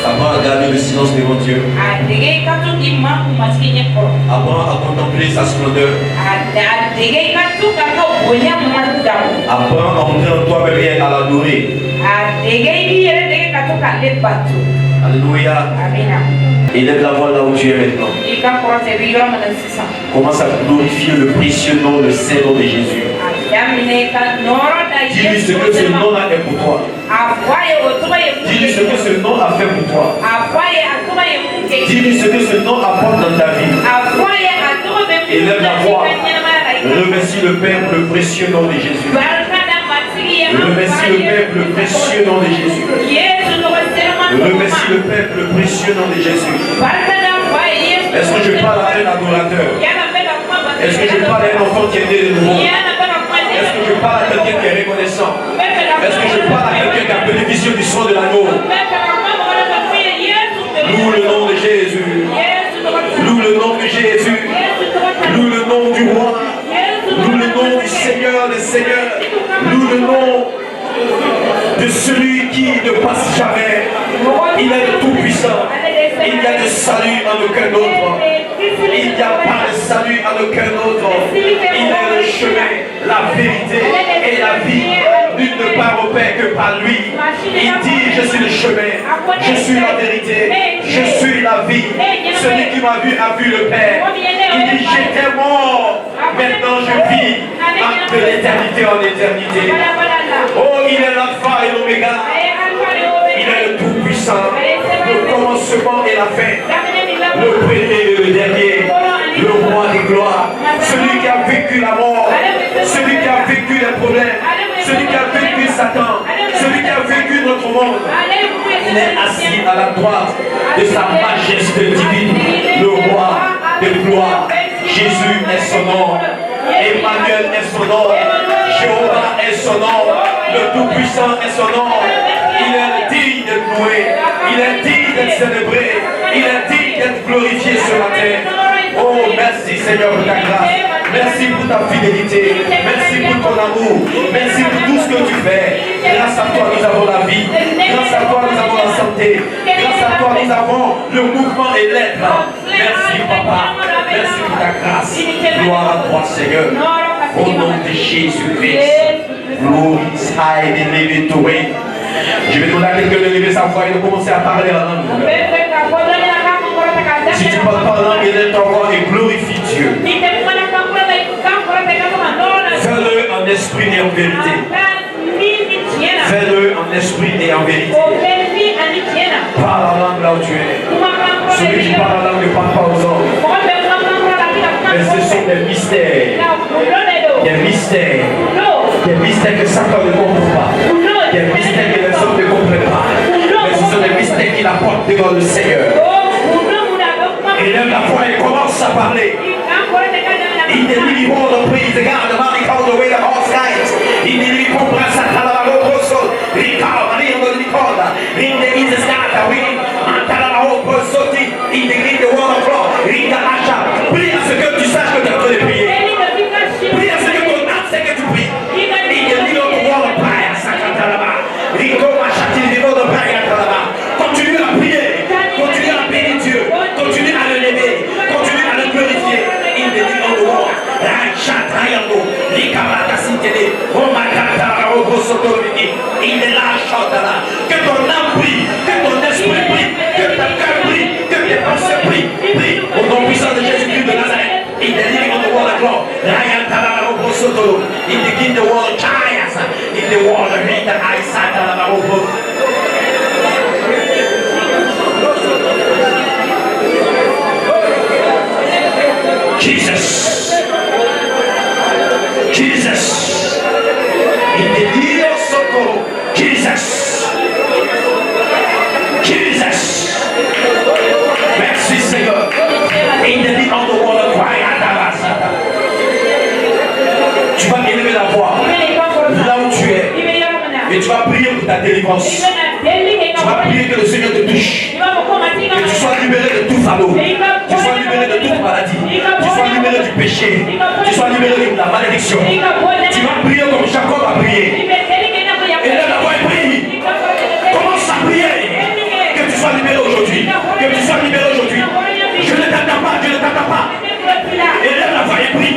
Apprends à garder le silence devant Dieu. Apprends à contempler sa splendeur. Apprends à entrer en toi-même et à l'adorer. Alléluia. Élève la voix là où tu es maintenant. Commence à glorifier le précieux nom, le saint nom de Jésus. Dis-lui ce que ce nom là est pour toi. Dis-lui ce que ce nom a fait pour toi. Dis-lui ce que ce nom apporte dans ta vie. Élève la voix. Remercie le Père pour le précieux nom de Jésus. Remercie le Père pour le précieux nom de Jésus. Remercie le Père pour le précieux nom de Jésus. Est-ce que je parle à un adorateur? Est-ce que je parle à un enfant qui est né de nouveau? Est-ce que je parle à quelqu'un qui est reconnaissant? Est-ce que je parle à quelqu'un qui a bénéficié du soin de l'agneau? Loue le nom de Jésus. Loue le nom de Jésus. Loue le nom du roi. Loue le nom du Seigneur des Seigneurs. Loue le nom de celui qui ne passe jamais. Il est le tout-puissant. Il y a de salut en aucun autre. Il n'y a pas de salut en aucun autre. Il est le chemin, la vérité et la vie. Nul ne part au Père que par lui. Il dit, je suis le chemin, je suis la vérité, je suis la vie. Celui qui m'a vu a vu le Père. Il dit, j'étais mort, maintenant je vis de l'éternité en éternité. Oh, il est l'alpha et l'oméga. Tout-Puissant, le commencement et la fin, le premier et le dernier, le roi des gloires, celui qui a vécu la mort, celui qui a vécu les problèmes, celui qui a vécu Satan, celui qui a vécu notre monde. Il est assis à la droite de sa majesté divine, le roi des gloires. Jésus est son nom, Emmanuel est son nom, Jéhovah est son nom, le Tout-Puissant est son nom. Il est digne d'être loué, il est digne d'être célébré, il est digne d'être glorifié sur la terre. Oh, merci Seigneur pour ta grâce, merci pour ta fidélité, merci pour ton amour, merci pour tout ce que tu fais. Grâce à toi nous avons la vie, grâce à toi nous avons la santé, grâce à toi nous avons le mouvement et l'être. Merci Papa, merci pour ta grâce. Gloire à toi Seigneur, au nom de Jésus-Christ. Glorify and live it to win. Je vais demander à quelqu'un de lever sa voix et de commencer à parler en langue. Si tu parles pas en langue, il est en voix et glorifie Dieu. Fais-le en esprit et en vérité. Fais-le en esprit et en vérité. Parle en langue là où tu es. Celui qui parle en langue ne parle pas aux hommes. Mais ce sont des mystères. Des mystères. Des mystères que Satan ne comprend pas. Des mystères que les hommes ne comprennent pas. Mais ce sont des mystères qu'il apporte devant le Seigneur. Il lève la voix et commence à parler. Il délivre the praise, the God, the man called the way the horse guides. Il délivre pour Satan la rosso, Ricardo, Mario Nicola, in the is Scata, we Antala Soti, in the wall of law, Rita Asha. Prie à ce que tu saches que tu as besoin de prier. Prie à ce que ton âme sait que tu pries. Il délivre the wall of prayer, Sakatalaba, Rico Machati, the wall of prayer, continue à prier, continue à bénir Dieu, continue à le lever, continue à le glorifier. In the name of the Lord, Rachatayano, Likamata Sintele, Omakata, Robosotoriki, in the last shot, que ton âme prie, que ton esprit prie, que ta cœur prie, que tes pensées prient, au nom puissant de Jésus-Christ de Nazareth. In the name of the world of God, Rayantala Robosoto, in the king the world giants, in the world of Rita Aisata Robo. Jesus. Jesus. In the name of Soko. Jesus. Jesus. Merci Seigneur. In the name of the world of tu vas élever la voix là où tu es. Et tu vas prier pour ta délivrance. Tu vas prier que le Seigneur te touche. Que tu sois libéré de tout fardeau. Tu sois libéré de toute maladie. Tu sois libéré du péché. Tu sois libéré de la malédiction. Tu vas prier comme Jacob a prié. Et lève la voix et prie. Commence à prier. Que tu sois libéré aujourd'hui. Que tu sois libéré aujourd'hui. Je ne t'attends pas, je ne t'attends pas. Et lève la voix et prie.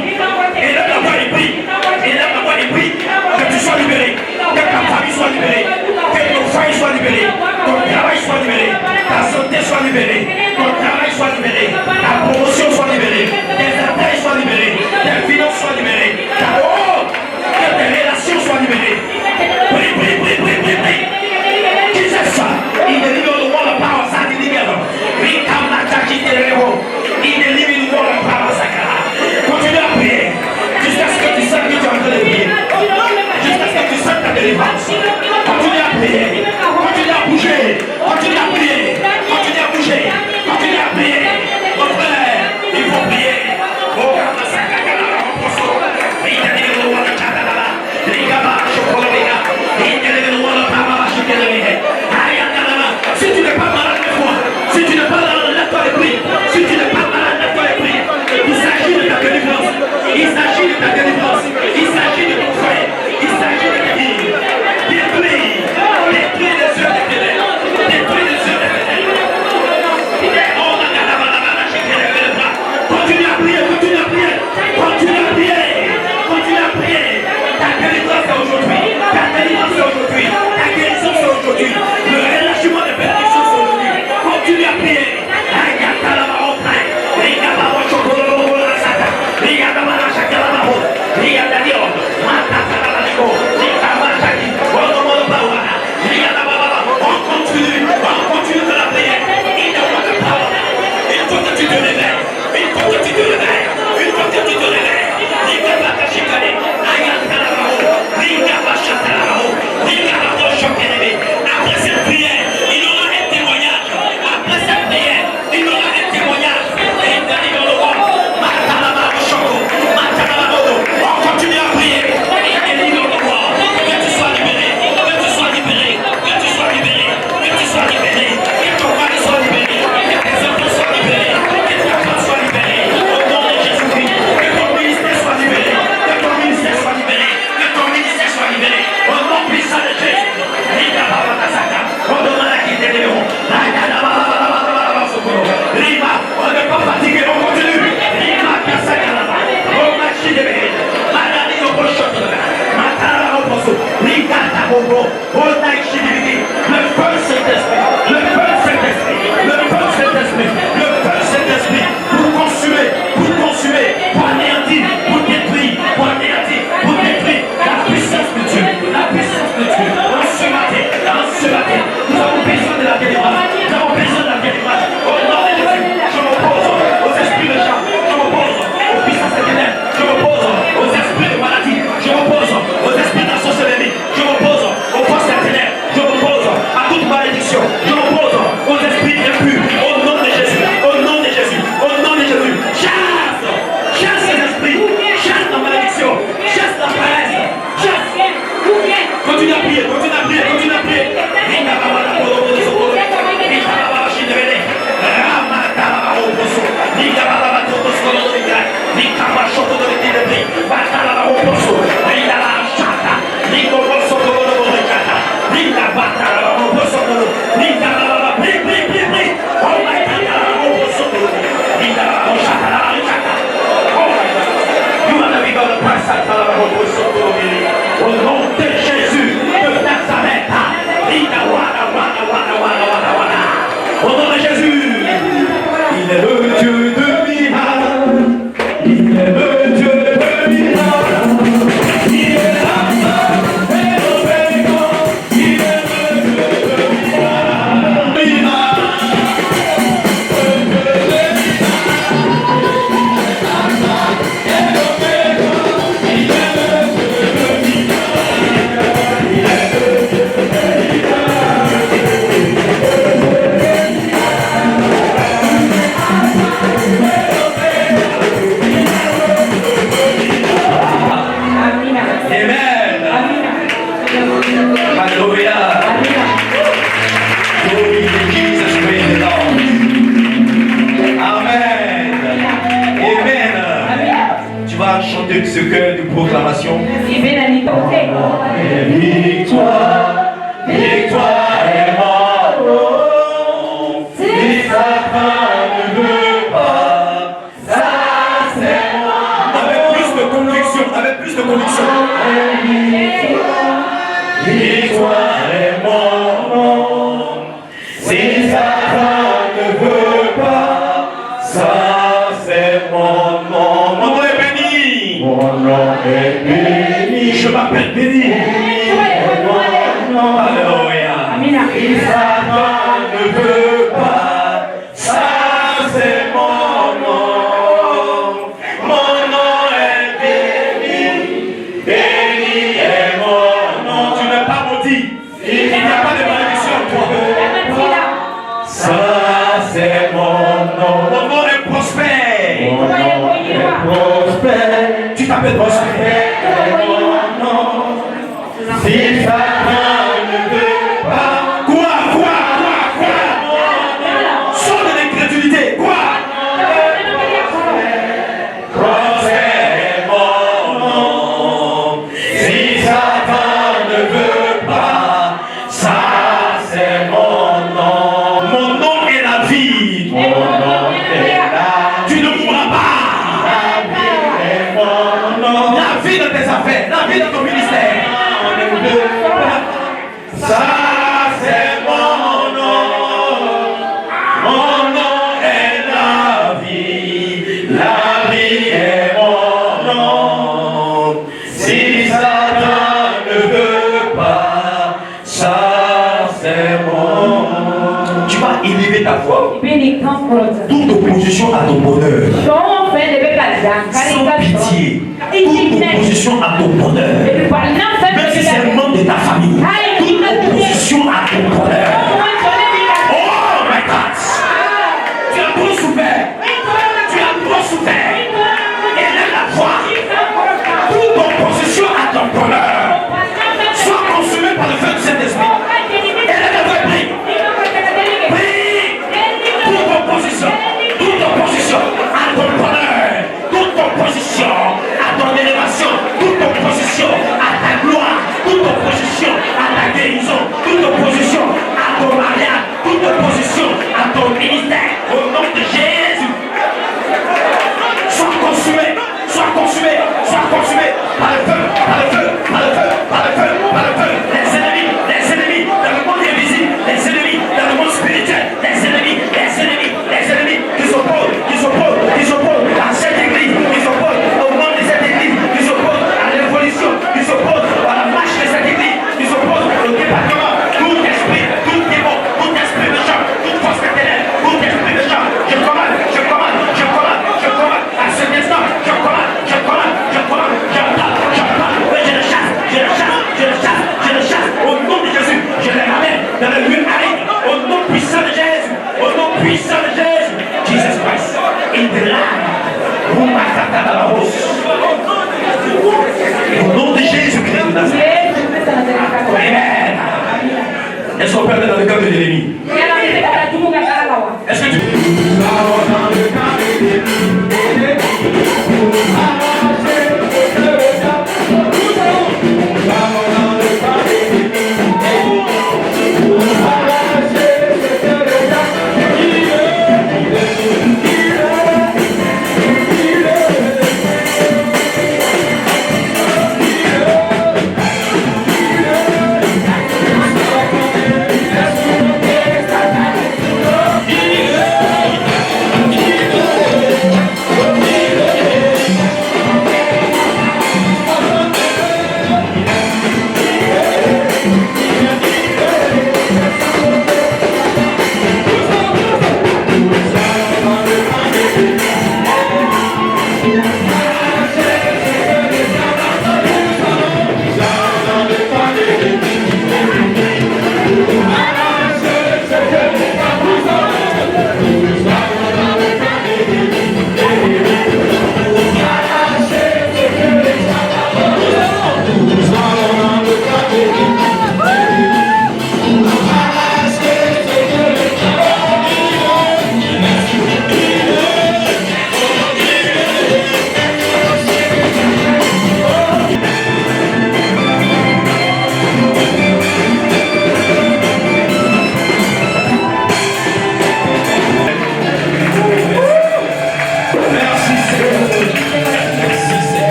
Et lève la voix et prie. Et lève la voix et prie. Que tu sois libéré. Que ta famille soit libérée. Que ton foyer soit libéré. Ton travail soit libéré. Ta santé soit libérée. Ton travail soit libéré. Ta promotion soit libérée. Tes intérêts soient libérés. Tes finances soient libérées. Que tes relations soient libérées. Prie, prie, prie, prie, prie, prie. Qui c'est ça? Il délivre le monde de power, ça délivre. Il délivre le monde de power, ça. Continue à prier. Jusqu'à ce que tu sens que tu es en train de prier. Jusqu'à ce que tu sens ta délivrance. Continue à prier. Continue à bouger. Continue à prier. Continue à bouger. Continue à prier. Mon frère, il faut prier. Oh, si tu n'es pas malade de foi, si tu n'es pas malade, lève-toi et prie. Si tu n'es pas malade, lève-toi et prie. Il s'agit de ta délivrance. Il s'agit de ta délivrance. Il s'agit de ton frère. Il s'agit de ta vie. Détruis. Détruis les yeux des ténèbres. Détruis les yeux des ténèbres. Continue à prier. Continue à prier. Continue à prier. Continue à prier. Ta délivrance est aujourd'hui. Ta délivrance est aujourd'hui. Ta guérison est aujourd'hui. Le relâchement des bénédictions est aujourd'hui. Continue à prier. ce matin, nous avons besoin de la délivrance. Nous avons besoin de la délivrance. Au nom de Jésus, je m'oppose aux esprits de chant. Je m'oppose aux puissances des ténèbres. Je m'oppose aux esprits de maladie. Je m'oppose aux esprits de la sorcellerie. Je m'oppose aux forces des ténèbres. Je m'oppose à toute malédiction. Je m'oppose aux esprits impurs. Au nom de Jésus. Au nom de Jésus. Au nom de Jésus. Chasse. Chasse ces esprits. Chasse la malédiction. Chasse la paresse. Chasse. Continue à prier. Continue à prier. Continue à prier. Au nom de Jésus de Nazareth, au nom de Jésus, il est le Dieu de miracles, il est le Dieu de miracles, il est l'Alpha et l'Oméga, il est le Dieu de miracles. Chanter ce cœur de proclamation. Victoire, victoire est mort. Si Satan ne veut pas, ça c'est moi. Avec plus de conviction, avec plus de conviction. Victoire est mort. Si Satan ne veut pas, ça c'est mon nom. Mon nom est béni. Je m'appelle béni. Alléluia. Si Satan ne veut pas, ça c'est mon nom. Mon nom est béni. Béni est mon nom. Tu n'es pas maudit. Il n'y a pas de malédiction en toi. Ça c'est mon nom. Mon nom est prospère. Mon nom est prospère. Tu t'appelles prospère. Si Satan ne veut pas, quoi? Sors de l'incrédulité, quoi? Prospère mon nom. Si Satan ne veut pas, ça c'est mon nom. Mon nom est la vie. Mon nom est la vie. Tu ne mourras pas. La vie de tes affaires, la vie de ton ministère. Ça c'est mon nom. Mon nom est la vie. La vie est mon nom. Si Satan ne veut pas, ça c'est mon nom. Tu vas élever ta voix. Toute opposition à ton bonheur. Sans pitié. Toute opposition à ton bonheur. Même si c'est un membre de ta famille. Toute opposition à ton bonheur. Oh my God. Tu as trop souffert. Tu as trop souffert. Élève la voix. Toute opposition à ton bonheur. Sois consumé par le feu du Saint-Esprit. Élève la voix, prie. Prie. Toute opposition à ton bonheur. Toute opposition à ton élévation. Toute opposition à ta gloire. Toute opposition à ta guérison. Toute opposition puissant de Jésus. Jesus Christ. In the life. Au nom de Jésus-Christ de Nazareth. Amen. Est-ce qu'on peut aller dans le camp de l'ennemi? Est-ce que tu...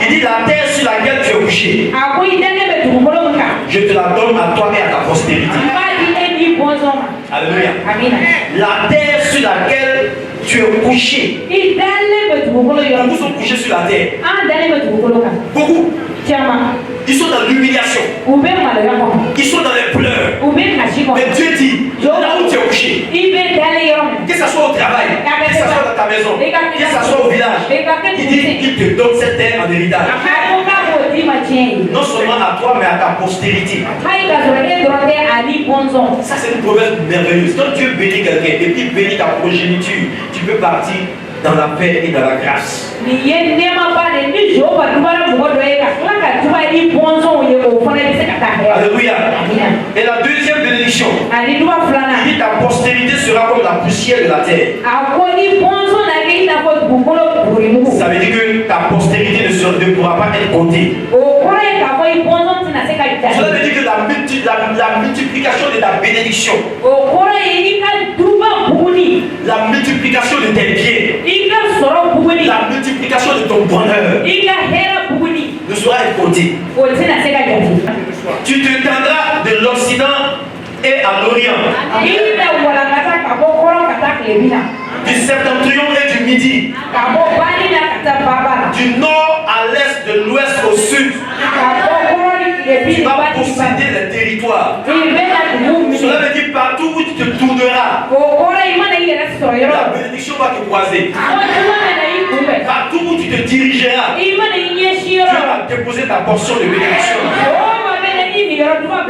Il dit la terre sur laquelle tu es couché, je te la donne à toi et à ta postérité. Alléluia. La terre sur laquelle tu es couché. Beaucoup sont couchés sur la terre. Beaucoup. Ils sont dans l'humiliation. Ils sont dans les pleurs. Mais Dieu dit, là où tu es couché, que ce soit au travail, que ce soit dans ta maison, que ce soit au village, il dit qu'il te donne cette terre en héritage. Non seulement à toi, mais à ta postérité. Ça, c'est une promesse merveilleuse. Quand Dieu bénit quelqu'un et puis bénit ta progéniture, tu peux partir dans la paix et dans la grâce. Alléluia. Et la deuxième bénédiction, il dit ta postérité sera comme la poussière de la terre. Ça veut dire que ta postérité ne pourra pas être comptée. Cela veut dire que la multiplication de ta bénédiction, la multiplication de tes biens, la multiplication de ton bonheur ne sera comptée. Tu te tendras de l'Occident et à l'Orient, du septentrion et du midi, du nord à l'est, de l'ouest au sud. Tu vas posséder les territoires. Cela veut dire partout où tu te tourneras, la bénédiction va te croiser. Partout où tu te dirigeras, Dieu va déposer ta portion de bénédiction.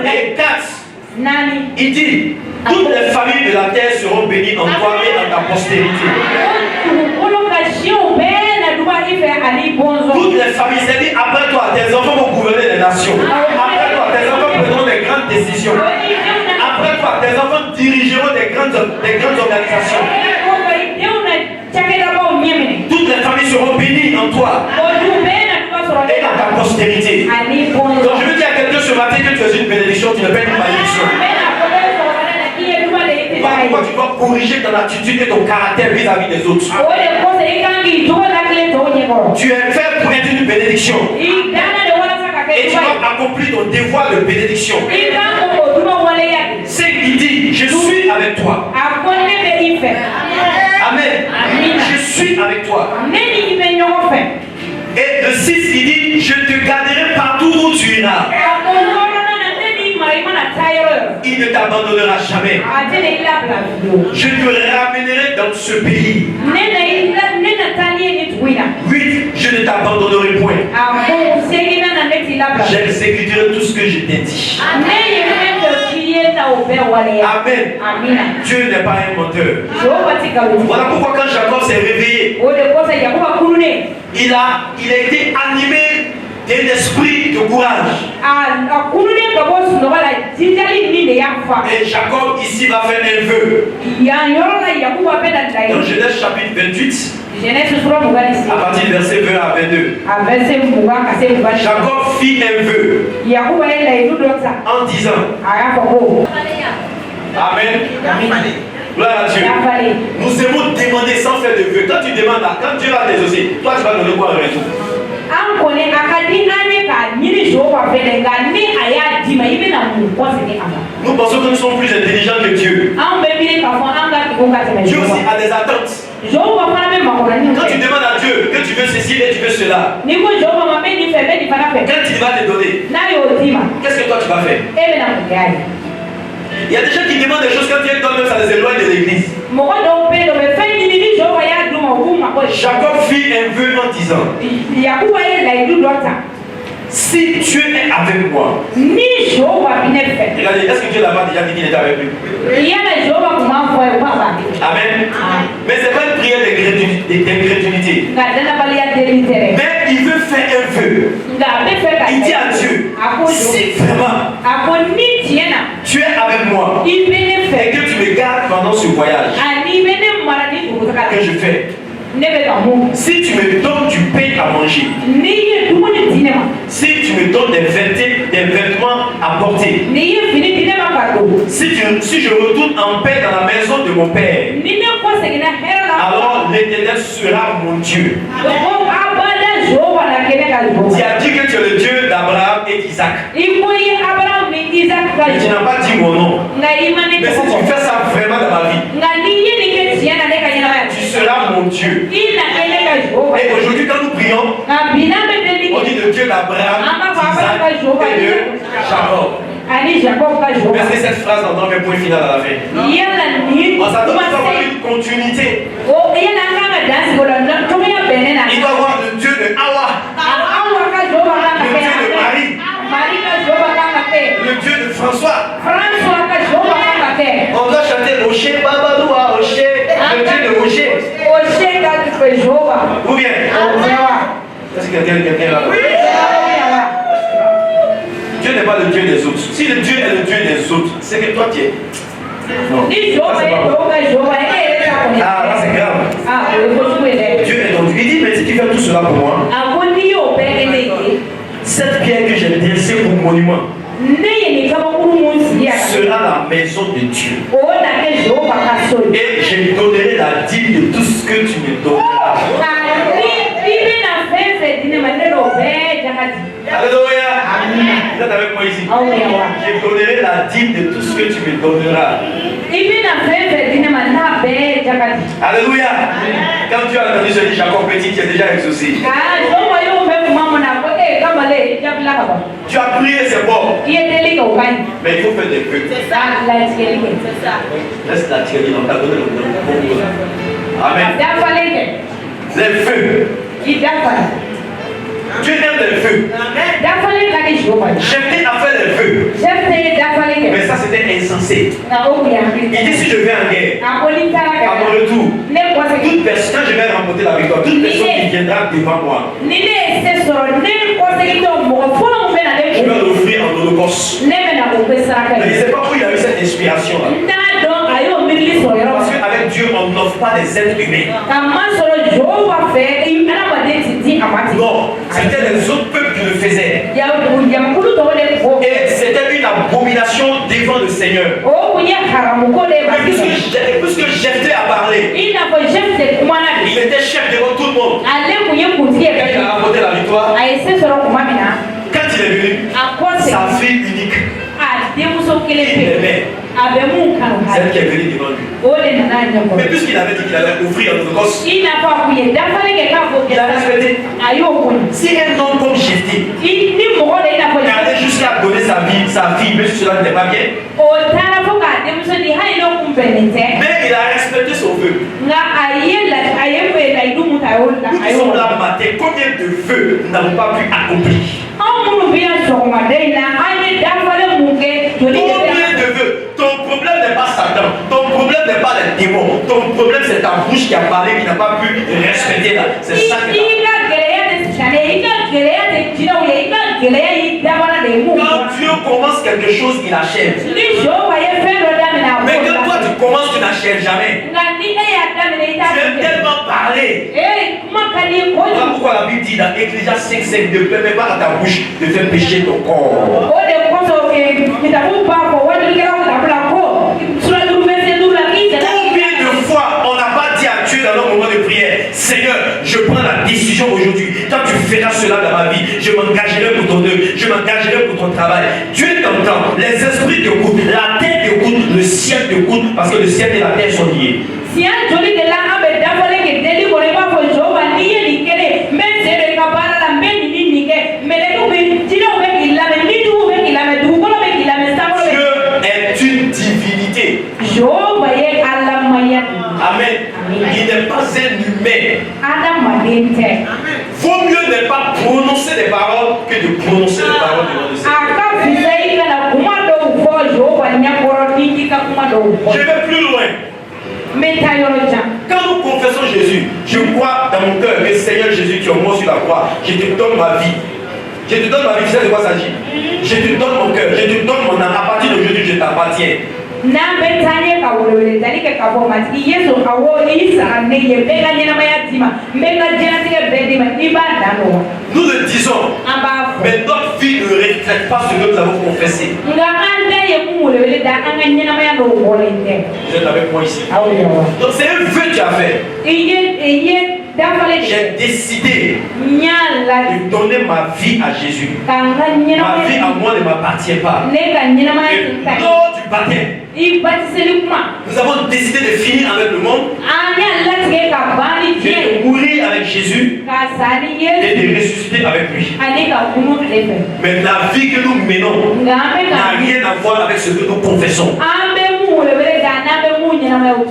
Et 4, il dit, toutes les familles de la terre seront bénies en toi et en ta postérité. Toutes les familles, c'est-à-dire après toi, tes enfants vont gouverner les nations. Après toi, tes enfants prendront des grandes décisions. Après toi, tes enfants dirigeront des grandes organisations. Toutes les familles seront bénies en toi et dans ta postérité. Donc je veux dire à quelqu'un ce matin que tu es une bénédiction, tu ne peux être une malédiction. Pourquoi tu dois corriger ton attitude et ton caractère vis-à-vis des autres? Tu es fait pour être une bénédiction. Et tu dois accomplir ton devoir de bénédiction. C'est qu'il dit, je suis avec toi. Amen. Je suis avec toi. Et le 6, il dit, je te garderai partout où tu iras. Il ne t'abandonnera jamais. Je te ramènerai dans ce pays. 8, je ne t'abandonnerai point. j'exécuterai tout ce que je t'ai dit. Amen. Dieu n'est pas un menteur. Voilà pourquoi quand Jacob s'est réveillé, il a été animé d'un esprit de courage. Et Jacob ici va faire un vœu. Dans Genèse chapitre 28, à partir du verset 20 à 22, Jacob fit un vœu en disant Amen. Gloire à Dieu. Nous aimons demander sans faire de vœux. Quand tu demandes, quand Dieu va t'exaucer, toi tu vas donner quoi en retour? Nous pensons que nous sommes plus intelligents que Dieu. Dieu aussi a des attentes. Quand tu demandes à Dieu que tu veux ceci et tu veux cela, quand il va te donner, qu'est-ce que toi tu vas faire? Il y a des gens qui demandent des choses, quand Dieu donne, ça les éloigne de l'église. Jacob fit un vœu en disant si tu es avec moi. Regardez, est-ce que Dieu n'a pas déjà dit qu'il était avec lui? Amen. Mais ce n'est pas une prière d'incrédulité. Mais il veut faire un vœu. Il dit à Dieu, si vraiment tu es avec moi et que tu me gardes pendant ce voyage que je fais, si tu me donnes du pain à manger, si tu me donnes des vêtements à porter, si je retourne en paix dans la maison de mon père, alors l'Éternel sera mon Dieu. Tu as dit que tu es le Dieu d'Abraham et d'Isaac. Mais tu n'as pas dit mon nom. Mais si tu fais ça vraiment dans ma vie, tu seras mon Dieu. Et aujourd'hui, quand nous prions, on dit le Dieu d'Abraham, d'Isaac et de Jacob. Parce que cette phrase entend un point final à la fin. On s'attend à avoir une continuité. Il doit avoir le Dieu de Hawa, le Dieu de Marie, le Dieu de François. On doit chanter Rocher, Babadoua, Rocher, le Dieu de Rocher. Ou bien est-ce que quelqu'un est là? Dieu n'est pas le Dieu des autres. Si le Dieu est le Dieu des autres, c'est que toi tu es. Non. Ah, là c'est grave. Dieu est donc. Il dit, mais si tu fais tout cela pour moi, cette pierre que j'ai dressée pour monument sera la maison de Dieu. Et je donnerai la dîme de tout ce que tu me donneras. Alléluia. Vous êtes avec moi ici? Je donnerai la dîme de tout ce que tu me donneras. Alléluia. Quand tu as entendu ce dit Jacob petit, tu es déjà exaucé. Tu as prié, c'est bon. Mais il faut faire des vœux. Laisse la tienne, on t'a donné le bon. Amen. Les vœux. Dieu aime les vœux. J'aimais à faire les vœux. Mais ça c'était insensé. Il dit si je vais en guerre, à mon retour, toute personne, quand je vais remporter la victoire, toute personne qui viendra devant moi, je vais l'offrir en holocauste. Mais je ne sais pas où il a eu cette inspiration là. Parce qu'avec Dieu, on n'offre pas des êtres humains. Non, c'était les autres peuples qui le faisaient. Et c'était une abomination devant le Seigneur. Mais puisque Jephthé a parlé, il était chef devant tout le monde. Quand il a remporté la victoire, quand il est venu, sa fille unique, il aimait celle qui est venue devant lui. Mais puisqu'il avait dit qu'il allait offrir un holocauste, il a respecté. Si un homme comme Jephthé allait jusqu'à donner sa fille, mais cela n'était pas bien, mais il a respecté son vœu. Nous qui sommes là matin, combien de vœux nous n'avons pas pu accomplir? Ton problème n'est pas Satan, ton problème n'est pas les démons, ton problème c'est ta bouche qui a parlé, qui n'a pas pu respecter là. C'est ça que quand Dieu commence quelque chose, il achève. Mais quand toi tu commences, tu n'achèves jamais. Tu aimes tellement parler. Voilà pourquoi la Bible dit dans Ecclésiaste 5:5, ne permets pas à ta bouche de faire pécher ton corps. Combien de fois on n'a pas dit à Dieu dans nos moments de prière, Seigneur, je prends la décision aujourd'hui, quand tu feras cela dans ma vie, je m'engagerai pour ton œuvre, je m'engagerai pour ton travail. Dieu t'entend, les esprits t'écoutent, la terre t'écoute, le ciel t'écoute, parce que le ciel et la terre sont liés. Dieu est une divinité. Amen. Il n'est pas un humain. Vaut mieux ne pas prononcer des paroles que de prononcer des paroles devant le Seigneur. Je vais plus loin. Quand nous confessons Jésus, je crois dans mon cœur que Seigneur Jésus, tu es mort sur la croix, je te donne ma vie. Je te donne ma vie, tu sais de quoi il s'agit. Je te donne mon cœur, je te donne mon âme. À partir d'aujourd'hui, je t'appartiens. Nous le disons, mais notre vie ne reflète pas ce que nous avons confessé. Vous êtes avec moi ici. Donc c'est un vœu que tu as fait. J'ai décidé de donner ma vie à Jésus. Ma vie à moi ne m'appartient pas. Et lors du baptême, nous avons décidé de finir avec le monde, de mourir avec Jésus et de ressusciter avec lui. Mais la vie que nous menons n'a rien à voir avec ce que nous confessons.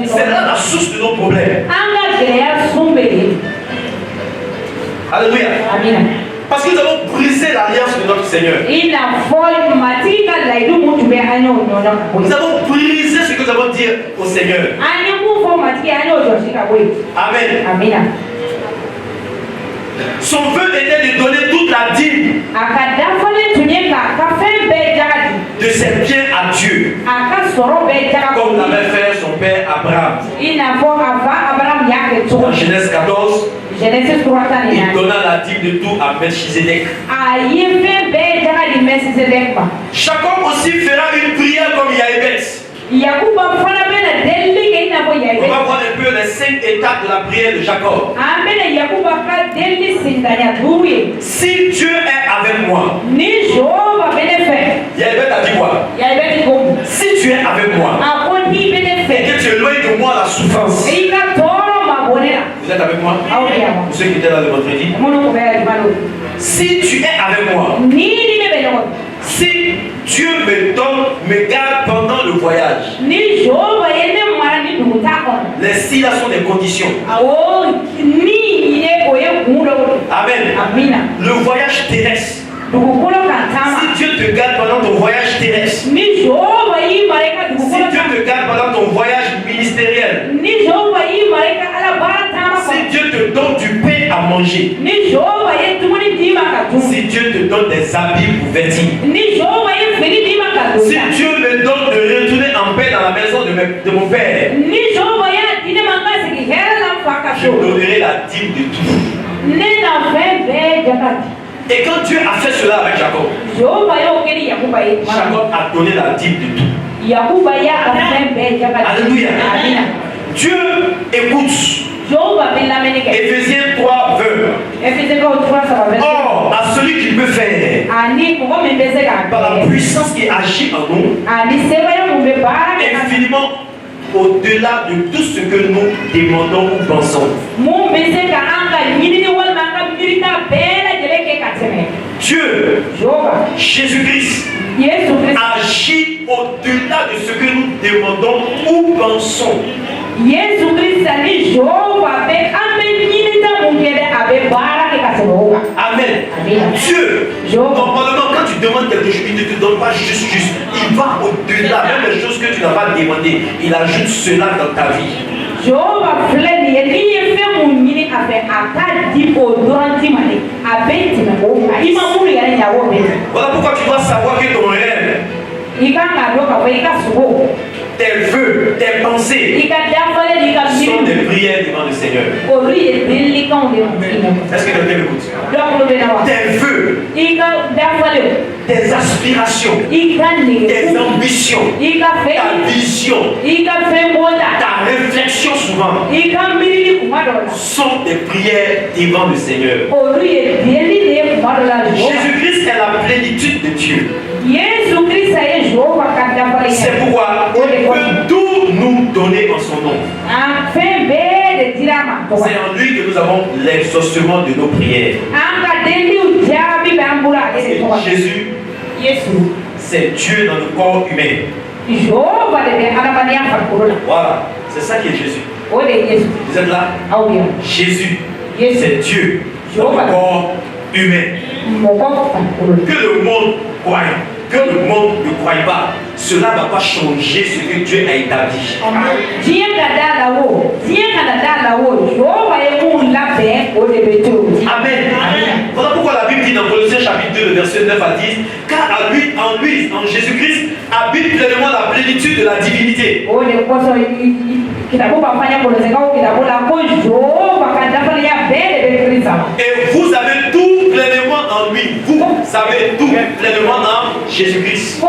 C'est là la source de nos problèmes. Alléluia. Parce que nous avons brisé l'alliance de notre Seigneur. Nous avons brisé ce que nous avons dit au Seigneur. Amen. Son vœu était de donner toute la dîme de ses biens à Dieu, comme l'avait fait son père Abraham. En Genèse 14, il donna la dîme de tout à Melchizedek. Jacob aussi fera une prière comme Yaébès. On va voir un peu les 5 étapes de la prière de Jacob. Si Dieu est avec moi, Yaébès a dit quoi? Si tu es avec moi et que tu éloignes de moi la souffrance. Vous êtes avec moi? Pour ceux qui étaient là le vendredi. Si tu es avec moi, si Dieu me garde pendant le voyage, les six là sont des conditions. Amen. Le voyage terrestre. Si Dieu te garde pendant ton voyage terrestre, si Dieu te garde pendant ton voyage ministériel, si Dieu te donne du pain à manger, si Dieu te donne des habits pour vêtir, si Dieu me donne de retourner en paix dans la maison de mon père, je donnerai la dîme de tout. Et quand Dieu a fait cela avec Jacob, Jacob a donné la dîme de tout. Alléluia. Dieu écoute. Éphésiens 3, 20. Or, à celui qui peut faire, par la puissance qui agit en nous, infiniment au-delà de tout ce que nous demandons ou pensons. Dieu, Jésus-Christ, agit au-delà de ce que nous demandons ou pensons. Amen. Dieu, normalement demandes quelque chose, il ne te donne pas juste. Il va au-delà, même les choses que tu n'as pas demandé. Il ajoute cela dans ta vie. Voilà pourquoi tu dois savoir que ton rêve, tes vœux, tes pensées sont des prières devant le Seigneur. Est-ce que quelqu'un m'écoute? Tes vœux, tes aspirations, tes ambitions, ta vision, ta réflexion souvent sont des prières devant le Seigneur. Jésus-Christ est la plénitude de Dieu. C'est pourquoi il peut tout nous donner en son nom. C'est en lui que nous avons l'exaucement de nos prières. Jésus, c'est Dieu dans le corps humain. Voilà, c'est ça qui est Jésus. Vous êtes là? Jésus, c'est Dieu dans le corps humain. Que le monde croie, que le monde ne croie pas, cela ne va pas changer ce que Dieu a établi. Amen. Voilà pourquoi la Bible dit dans Colossiens chapitre 2, le verset 9 à 10, car en Jésus-Christ, habite pleinement la plénitude de la divinité. Et vous avez tout pleinement en lui. Vous savez tout pleinement en Jésus-Christ.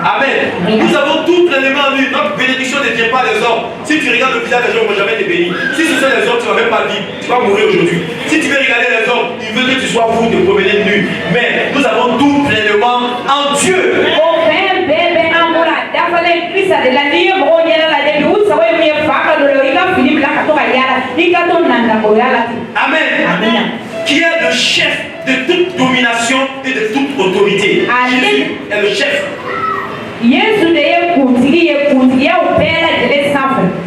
Amen. Nous avons tout pleinement en lui. Notre bénédiction ne vient pas des hommes. Si tu regardes le visage des gens, ils ne vont jamais te bénir. Si ce sont les hommes, tu ne vas même pas vivre. Tu vas mourir aujourd'hui. Si tu veux regarder les hommes, ils veulent que tu sois fou de promener nu. Mais nous avons tout pleinement en Dieu. Amen. Amen. Qui est le chef de toute domination et de toute autorité. Jésus est le chef.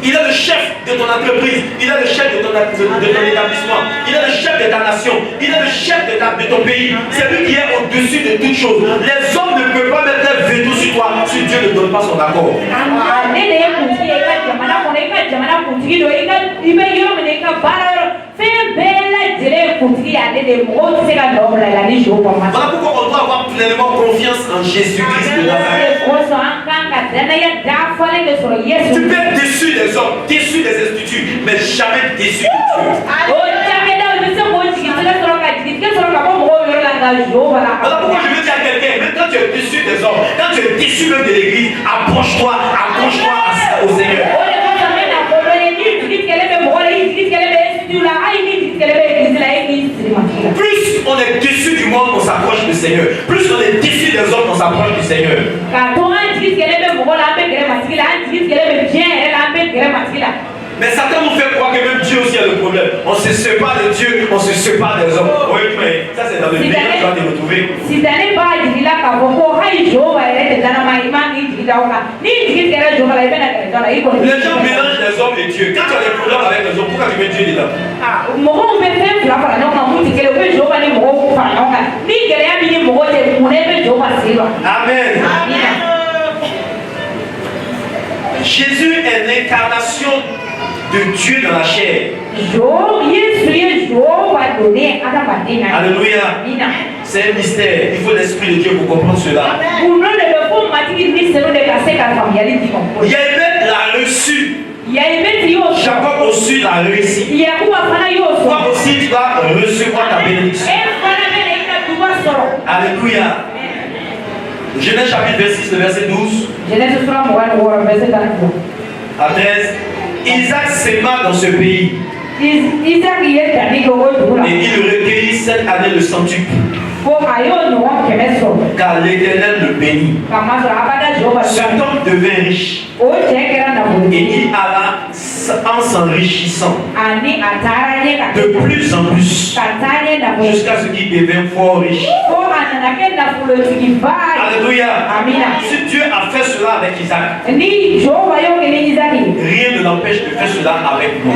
Il est le chef de ton entreprise, il est le chef de ton établissement, il est le chef de ta nation, il est le chef de ton pays. C'est lui qui est au-dessus de toutes choses. Les hommes ne peuvent pas mettre leur veto sur toi si Dieu ne donne pas son accord. Voilà pourquoi on doit avoir pleinement confiance en Jésus-Christ de Nazareth. Tu peux être déçu des hommes, déçu des instituts, mais jamais déçu de Dieu. Voilà pourquoi je veux dire à quelqu'un, même quand tu es déçu des hommes, quand tu es déçu même de l'église, approche-toi au Seigneur. Plus on est déçu du monde, on s'approche du Seigneur. Plus on est déçu des hommes, on s'approche du Seigneur. Mais Satan nous fait croire que même Dieu aussi a le problème. On se sépare de Dieu, on se sépare des hommes. Oui, mais ça c'est dans le milieu, tu vas te retrouver. Les gens mélangent les hommes et Dieu. Quand tu as des problèmes avec les hommes, pourquoi tu mets Dieu dedans? Amen. Jésus est l'incarnation de Dieu dans la chair. Alléluia. C'est un mystère. Il faut l'Esprit de Dieu pour comprendre cela. Yahvé l'a reçu. Jacob aussi l'a réussi. Toi aussi tu vas recevoir ta bénédiction. Alléluia. Genèse chapitre 26, le verset 12 à 13. Isaac s'aima dans ce pays. Et il recueillit 7 années le centuple. Car l'Éternel le bénit. Cet homme devint riche. Et il alla en s'enrichissant de plus en plus jusqu'à ce qu'il devint fort riche. Alléluia. Si Dieu a fait cela avec Isaac, rien ne l'empêche de faire cela avec nous.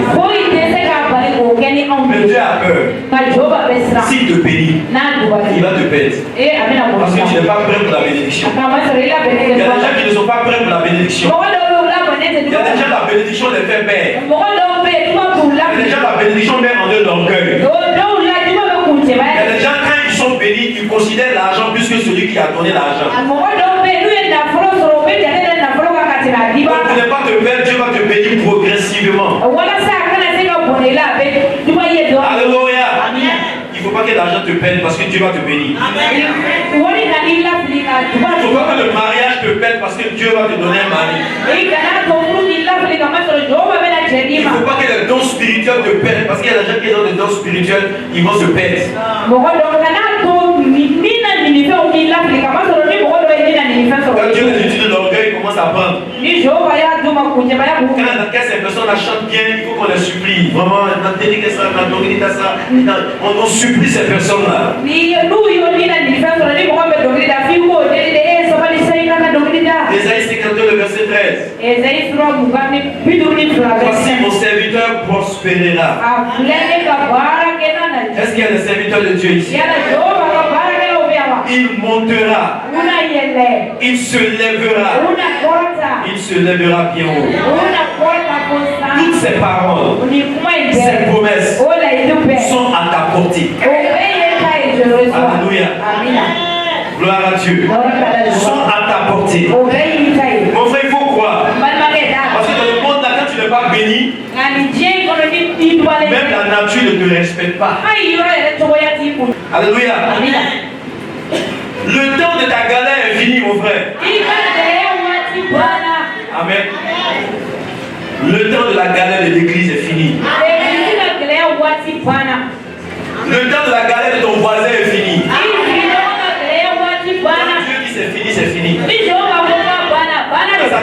Mais Dieu a peur. S'il te bénit, il va te perdre. Parce que tu n'es pas prêt pour la bénédiction. Il y a des gens qui ne sont pas prêts pour la bénédiction. Il y a des gens la bénédiction les fait perdre. Il y a des gens la bénédiction met en eux l'orgueil. Il y a des gens quand ils sont bénis, ils considèrent l'argent plus que celui qui a donné l'argent. Donc tu n'es pas te perdre, Dieu va te bénir progressivement. Alléluia. Il ne faut pas que l'argent te perde parce que Dieu va te bénir. Il ne faut pas que le mariage te perde parce que Dieu va te donner un mari. Il ne faut pas que les dons spirituels te perdent parce qu'il y a des gens qui ont des dons spirituels, ils vont se perdre. Quand Dieu les utilise l'orgueil, commence à prendre. Quand ces personnes chantent bien, il faut qu'on les supplie. Vraiment, on supplie ces personnes-là. Ésaïe 52, le verset 13. Voici mon serviteur prospérera. Est-ce qu'il y a des serviteurs de Dieu ici? Il montera. Il se lèvera. Il se lèvera bien haut. Toutes ces paroles, ces promesses sont à ta portée. Alléluia. Gloire à Dieu. Sont à ta portée. Mon frère, il faut croire. Parce que dans le monde, là, quand tu n'es pas béni, même la nature ne te respecte pas. Alléluia. Le temps de ta galère est fini, mon frère. Amen. Le temps de la galère de l'église est fini. Le temps de la galère de ton voisin est fini. Quand Dieu dit c'est fini, c'est fini. Ça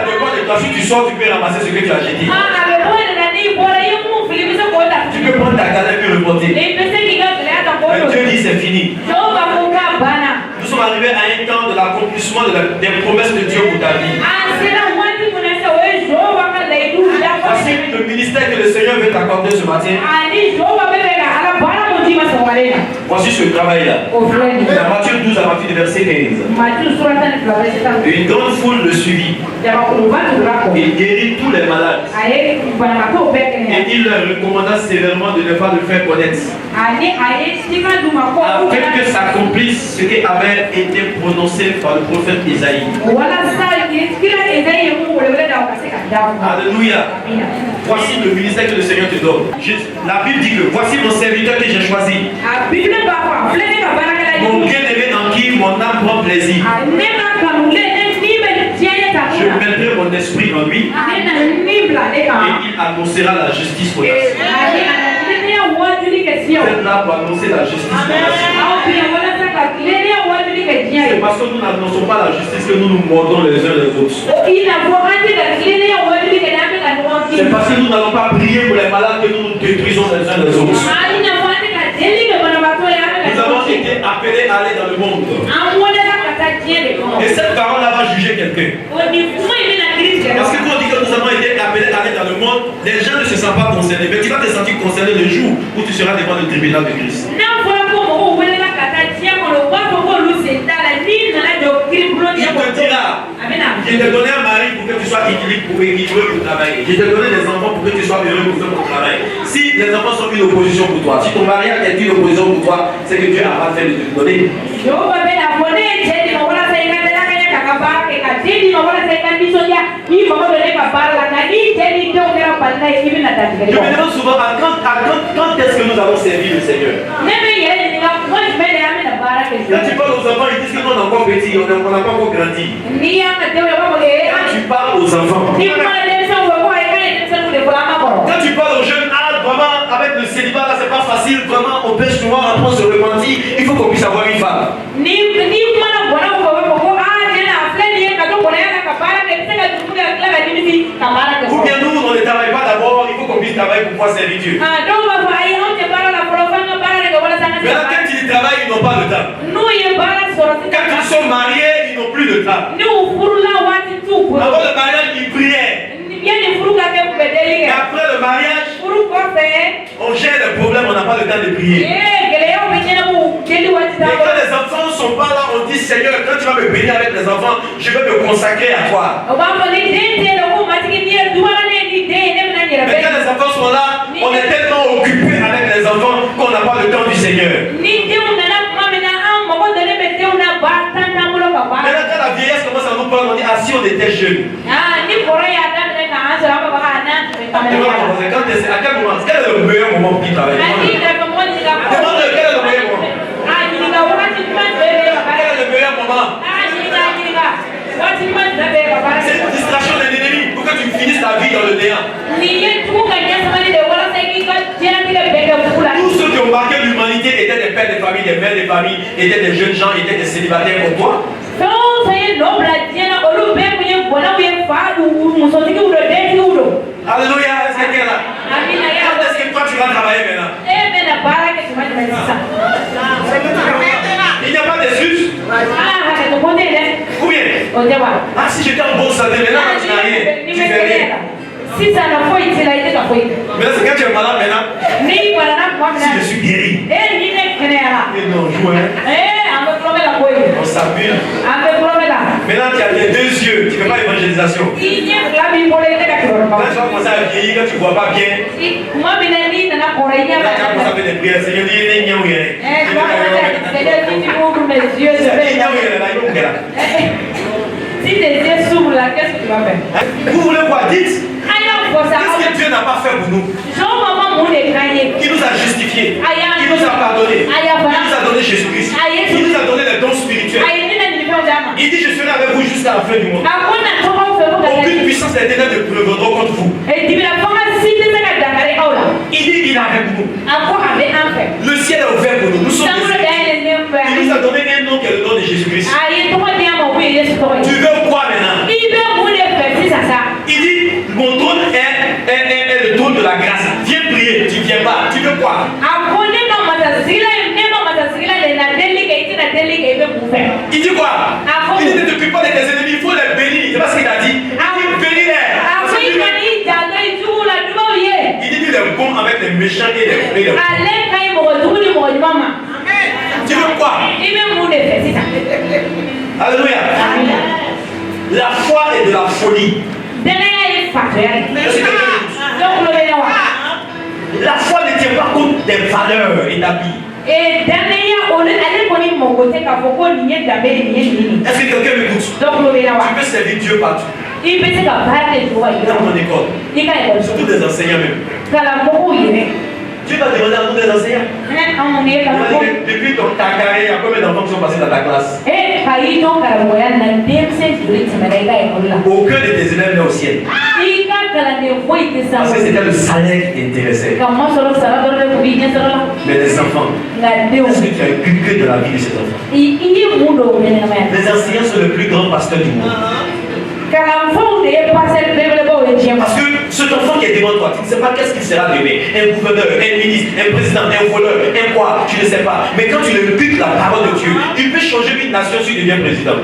dépend de toi. Si tu sors, tu peux ramasser ce que tu as jeté. Tu peux prendre ta galère et le porter. Mais Dieu dit c'est fini. Nous sommes arrivés à un temps de l'accomplissement des promesses de Dieu pour ta vie. Voici le ministère que le Seigneur veut t'accorder ce matin. Voici ce travail-là. Dans Matthieu 12 à partir du verset 15. Une grande foule le suivit. Il guérit tous les malades. Et il leur recommanda sévèrement de ne pas le faire connaître. Afin que s'accomplisse ce qui avait été prononcé par le prophète Isaïe. Alléluia. Voici le ministère que le Seigneur te donne. La Bible dit que voici mon serviteur que j'ai choisi. Mon bien-aimé dans qui mon âme prend plaisir. Je mettrai mon esprit en lui. Et il annoncera la justice pour la nation. Vous êtes là pour annoncer la justice pour la nation. C'est parce que nous n'annonçons pas la justice que nous nous mordons les uns les autres. C'est parce que nous n'allons pas prier pour les malades que nous nous détruisons les uns les autres. Nous avons été appelés à aller dans le monde. Et cette parole-là va juger quelqu'un. Parce que quand on dit que nous avons été appelés à aller dans le monde, les gens ne se sentent pas concernés. Mais tu vas te sentir concerné le jour où tu seras devant le tribunal de Christ. Il te dira, je t'ai donné un mari pour que tu sois idyllique, pour équilibrer pour travailler. Je t'ai donné des enfants pour que tu sois heureux pour faire ton travail. Si les enfants sont une opposition pour toi, si ton mariage est une opposition pour toi, c'est que Dieu n'a pas fait de te donner. Je me demande souvent quand est-ce que nous avons servi le Seigneur. Quand tu parles aux enfants, ils disent que nous on est encore petits, on n'a pas encore grandi. Quand tu parles aux enfants, quand tu parles aux jeunes, vraiment avec le célibat là c'est pas facile, vraiment on peut souvent apprendre se repentir, il faut qu'on puisse avoir une femme. Ou bien nous on ne travaille pas d'abord, il faut qu'on puisse travailler pour pouvoir servir Dieu. Mais là quand ils travaillent, ils n'ont pas le temps. Quand ils sont mariés, ils n'ont plus de temps. Avant le mariage, ils priaient. Et après le mariage, On gère le problème, on n'a pas le temps de prier. Et quand les enfants ne sont pas là, on dit Seigneur, quand tu vas me bénir avec les enfants, je vais me consacrer à toi. Mais quand les enfants sont là, on est tellement occupé avec les enfants qu'on n'a pas le temps du Seigneur. Maintenant, quand la vieillesse commence à nous parler, on dit ah, si on était jeunes. À quel moment? Quel est le meilleur moment pour qu'il travaille? Demande quel est le meilleur moment. Quel est le meilleur moment? C'est une distraction de l'ennemi pour que tu finisses ta vie dans le néant. Tous ceux qui ont marqué l'humanité étaient des pères de famille, des mères de famille, étaient des jeunes gens, étaient des célibataires comme toi. Alléluia, est-ce que tu es là? Quand est-ce que toi tu vas travailler maintenant? Il n'y a pas d'excuse. Ou bien? Ah, si j'étais en bonne santé, maintenant tu n'as rien, tu fais rien. Si ça n'a pas été, mais là, c'est quand tu es malade maintenant. Si je suis guéri. Et non, joue, on s'abuse. Maintenant, tu as les deux yeux, tu ne fais pas évangélisation. Quand tu vas commencer à vieillir, quand tu ne vois pas bien, là, tu vas commencer à faire des prières. Seigneur, dis, si tes yeux s'ouvrent là, qu'est-ce que tu vas faire? Vous voulez quoi? Dites. Qu'est-ce que Dieu n'a pas fait pour nous? Qui nous a justifiés, qui nous a pardonné, qui nous a donné Jésus-Christ, qui nous a donné les dons spirituels. Il dit je serai avec vous jusqu'à la fin du monde. Aucune puissance des ténèbres ne prévaudra contre vous. Il dit qu'il est avec nous. Le ciel est ouvert pour nous. Nous sommes il nous a donné un nom qui est le nom de Jésus-Christ. Tu veux quoi maintenant? Il dit mon trône est le trône de la grâce. Viens prier, tu viens pas. Tu veux quoi? Il dit quoi? Il dit ne t'occupe pas de tes ennemis, il faut les bénir. C'est pas ce qu'il a dit. Il dit bénis-les. Il dit qu'il est bon avec les méchants et les pauvres. Tu veux quoi? Alléluia. La foi est de la folie. La foi ne tient pas compte des valeurs établies. Est-ce que quelqu'un m'écoute? Tu peux servir Dieu partout. Dans mon école. Surtout des enseignants même. Tu vas demander à nous des enseignants. Depuis ta carrière, il y a combien d'enfants qui sont passés dans ta classe? Aucun de tes élèves n'est au ciel. Parce que c'était le salaire qui intéressait. Mais les enfants, est-ce que tu as inculqué de la vie de ces enfants? Les enseignants sont le plus grand pasteur du monde. Parce que cet enfant qui est devant toi, tu ne sais pas qu'est-ce qu'il sera demain. Un gouverneur, un ministre, un président, un voleur, un quoi, tu ne sais pas. Mais quand tu lui inculques la parole de Dieu, il peut changer une nation s'il devient président.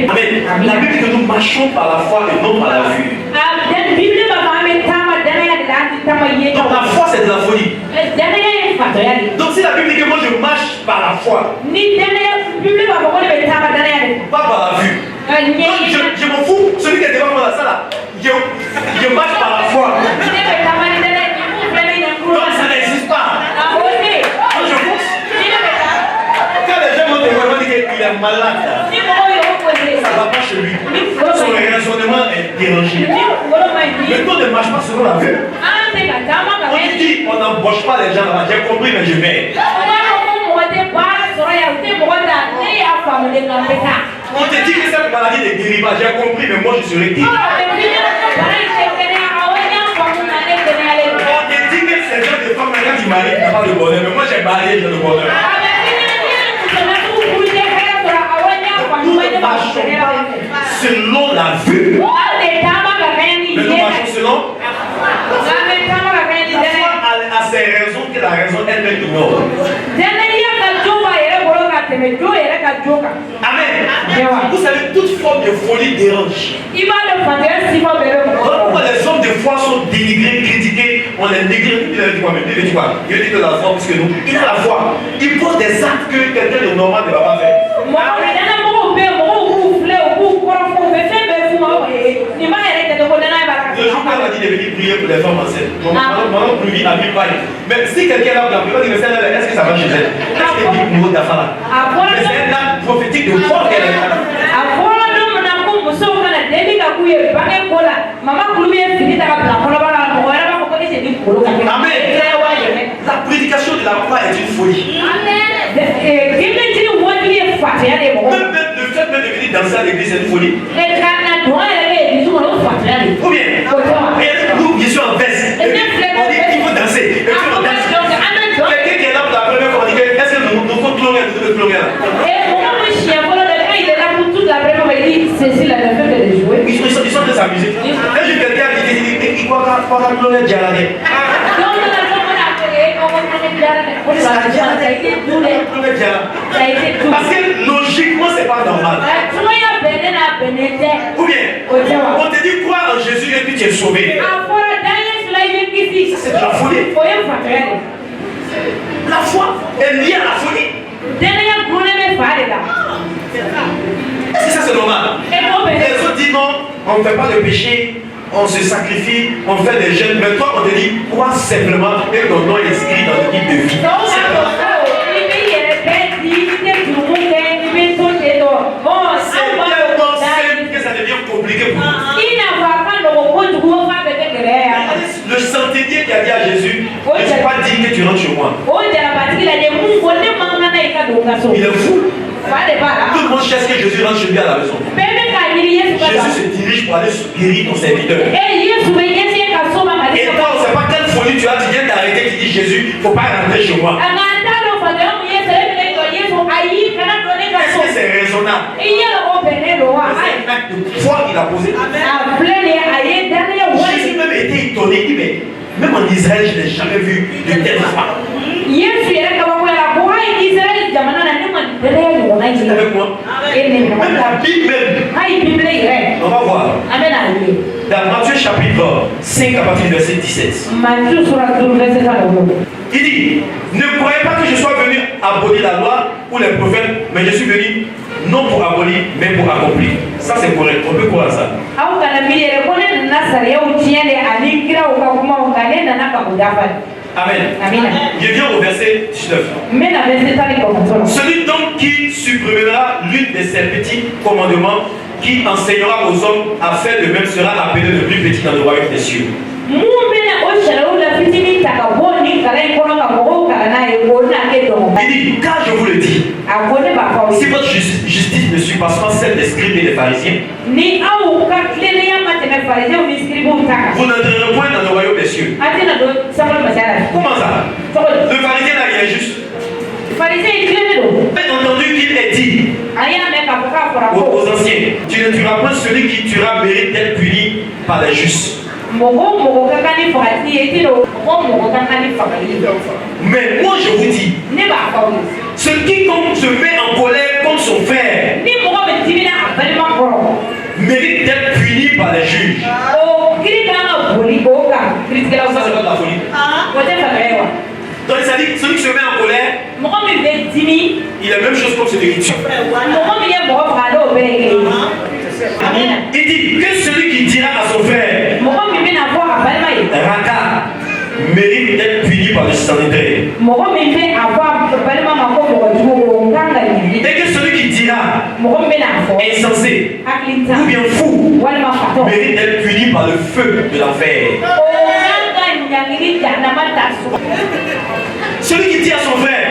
Amen. La Bible dit que nous marchons par la foi et non par la vue. Donc la foi c'est de la folie. Donc si la Bible dit que moi je marche par la foi, pas par la vue. Donc je m'en fous, celui qui est devant moi là, je marche par la foi. Donc ça n'existe pas. Quand je pousse, quand les gens vont te voir, ils disent qu'il est malade. Ça ne va pas chez lui. Son raisonnement est dérangé. Mais toi ne marche pas selon la vue. On dit on n'embauche pas les gens là-bas. J'ai compris, mais je vais. On te dit que cette maladie ne guérit pas. J'ai compris, mais moi je serai guéri. On te dit que ces gens de femmes, quand ils marient, ils n'ont pas de bonheur. Mais moi j'ai marié, j'ai le bonheur. Nous ne marchons pas selon la vue. Mais nous marchons selon à ces raisons que la raison elle-même ignore. Amen. Vous savez, toute forme de folie dérange. Voilà pourquoi les hommes de foi sont dénigrés, critiqués, on les néglige. Il dit quoi même? Il dit quoi? Il dit que la foi, puisque nous, il a la foi. Il pose des actes que quelqu'un de normal ne va pas faire. Le jour où elle a dit de venir prier pour les femmes enceintes, maman plus a mis pareil. Mais si quelqu'un l'a appelé, il va dire, est-ce que ça va chez elle? Est-ce qu'elle dit pour d'affaires? Mais c'est un acte prophétique de foi qu'elle a. Amen. La prédication de la foi est une folie. Même le fait de venir danser à l'église, c'est une folie. Ou bien, nous, bien sûr, en veste. On dit qu'il faut danser. Et puis on danse. Quelqu'un qui est là pour la première fois, on dit est-ce que nous faut clorer là? Ils sont de s'amuser. Un jour, quelqu'un a dit il croit qu'à clorer Dialadé. Parce que logiquement, c'est pas normal. Ou bien, on te dit crois en Jésus et puis tu es sauvé. C'est de la folie. La foi est liée à la folie. Est-ce que ça c'est normal? Les autres disent non, on ne fait pas de péché, on se sacrifie, on fait des jeûnes. Mais toi, on te dit crois simplement et ton nom est inscrit dans le livre de vie. Ça devient compliqué pour nous. Le centenier qui a dit à Jésus, je ne suis pas digne que tu rentres chez moi. Il est fou. Tout le monde cherche que Jésus rentre chez lui à la maison. Jésus se dirige pour aller guérir ton serviteur. Et toi, on ne sait pas quelle folie tu as, tu viens t'arrêter, tu dis Jésus, il ne faut pas rentrer chez moi. Est-ce que c'est raisonnable? C'est un acte de foi qu'il a posé. Jésus même était étonné. Il dit, mais même en Israël, je n'ai jamais vu de telle foi. C'est avec moi. Même la Bible même. On va voir. Dans Matthieu chapitre 5 à partir du verset 17. Il dit, ne croyez pas que je sois venu abolir la loi ou les prophètes, mais je suis venu non pour abolir, mais pour accomplir. Ça c'est correct, on peut croire ça. Amen. Je viens au verset 19. Celui donc qui supprimera l'une de ces petits commandements, qui enseignera aux hommes à faire de même, sera appelé le plus petit dans le royaume des cieux. Il dit, car je vous le dis, si votre justice ne surpasse pas celle des scribes et des pharisiens, vous n'entrerez point dans le royaume des cieux. Comment ça? Le pharisien n'a rien juste. Vous avez entendu qu'il est dit aux anciens, tu ne tueras point, celui qui tuera mérite d'être puni par les justes. Mais moi je vous dis, celui qui se met en colère contre son frère mérite d'être puni par les juges. Ça c'est pas de la folie. Donc ça dit que celui qui se met en colère, il a la même chose comme celui qui tue. Il dit que celui qui dira à son frère Raka mérite d'être puni par le Saint-Esprit. Et que celui qui dira insensé ou bien fou mérite d'être puni par le feu de l'enfer. Celui qui dit à son frère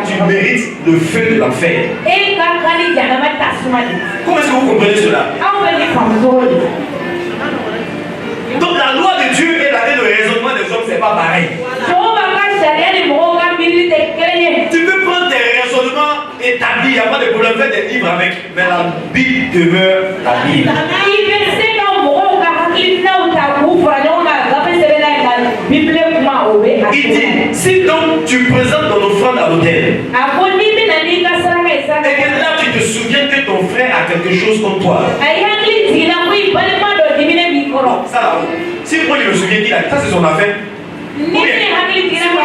tu mérites le feu de l'enfer. Comment est-ce que vous comprenez cela? Donc la loi de Dieu et le raisonnement des hommes, c'est pas pareil. Tu peux prendre tes raisonnements établis, il n'y a pas de problème, faire des livres avec, mais la Bible demeure la Bible. Il dit, si donc tu présentes ton offrande à l'autel te souviens que ton frère a quelque chose contre toi. Ça là, si moi je me souviens qu'il a, ça c'est son affaire. Si moi je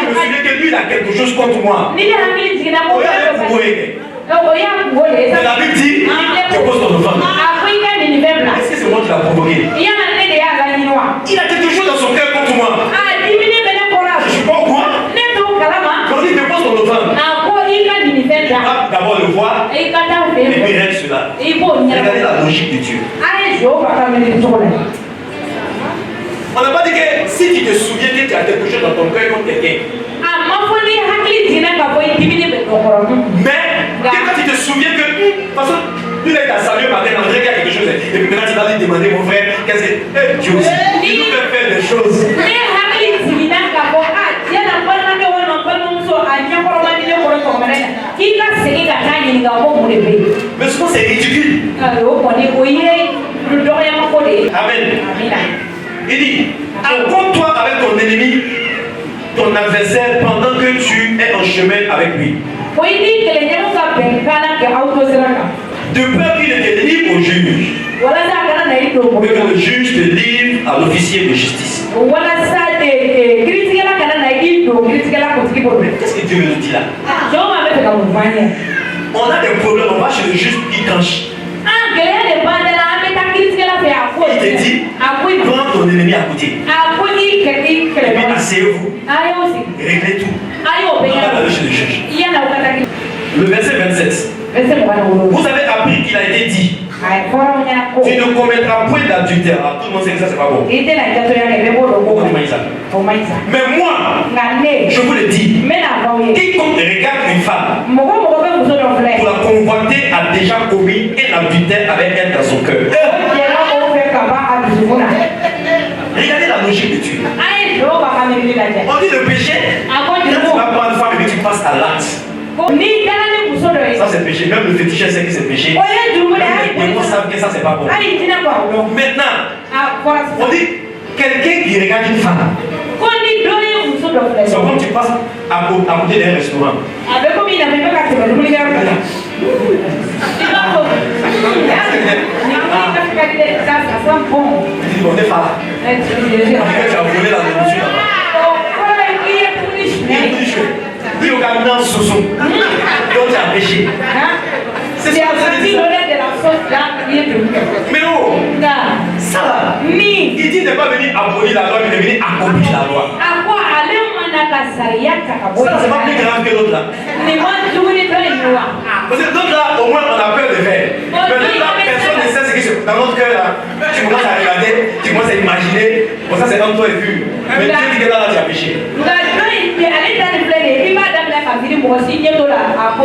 me souviens que lui il a quelque chose contre moi. Mais la Bible dit, dépose ton offrande. Est-ce que c'est moi qui l'a provoqué? Il a quelque chose dans son cœur contre moi. Je ne suis pas au courant. Quand il dépose ton offrande, d'abord le voir et puis règle cela. Regardez la logique de Dieu. On n'a pas dit que si tu te souviens que tu as quelque chose dans ton cœur contre quelqu'un. Mais quand tu te souviens que, parce que tu l'as salué matin, André, qu'il y a quelque chose, et puis maintenant tu vas lui demander, mon frère, qu'est-ce que Dieu aussi, il nous fait faire des choses. Mais souvent c'est ridicule. Amen. Il dit, accorde-toi avec ton ennemi, ton adversaire, pendant que tu es en chemin avec lui. De peur qu'il ne te livre au juge, mais que le juge te livre à l'officier de justice. Qu'est-ce que Dieu nous dit là? On a des problèmes, on va chez le juge, il tranche. Il te dit, prends ton ennemi à côté. Et puis asseyez-vous. Réglez tout. On va aller chez le juge. Le verset 27. Vous avez appris qu'il a été dit, tu ne commettras point d'adultère. Tout le monde sait que ça c'est pas bon. Mais moi, je vous le dis, quiconque regarde une femme pour la convoiter a déjà commis un adultère avec elle dans son cœur. Regardez la logique de Dieu. On dit le péché, quand tu vas prendre une femme et que tu passes à l'acte. Ça c'est péché, même le féticheur sait que c'est péché. Même les démons savent que ça c'est pas bon. Maintenant, on dit quelqu'un qui regarde une femme. C'est comme tu passes à côté d'un restaurant. On est pas là. Tu as volé la nourriture là-bas. Dis au gars, non, Soso. Donc tu as péché. C'est ce que dit. Mais oh, ça là, il dit de ne pas venir abolir la loi, mais de venir accomplir la loi. Ça, c'est pas plus grave que l'autre là. Parce que l'autre là, au moins, on a peur de faire. Mais l'autre là, personne ne sait ce qui se passe dans notre cœur là. Tu commences à regarder, tu commences à imaginer. Bon, ça c'est entre toi et puis. Mais Dieu dit que là, tu as péché.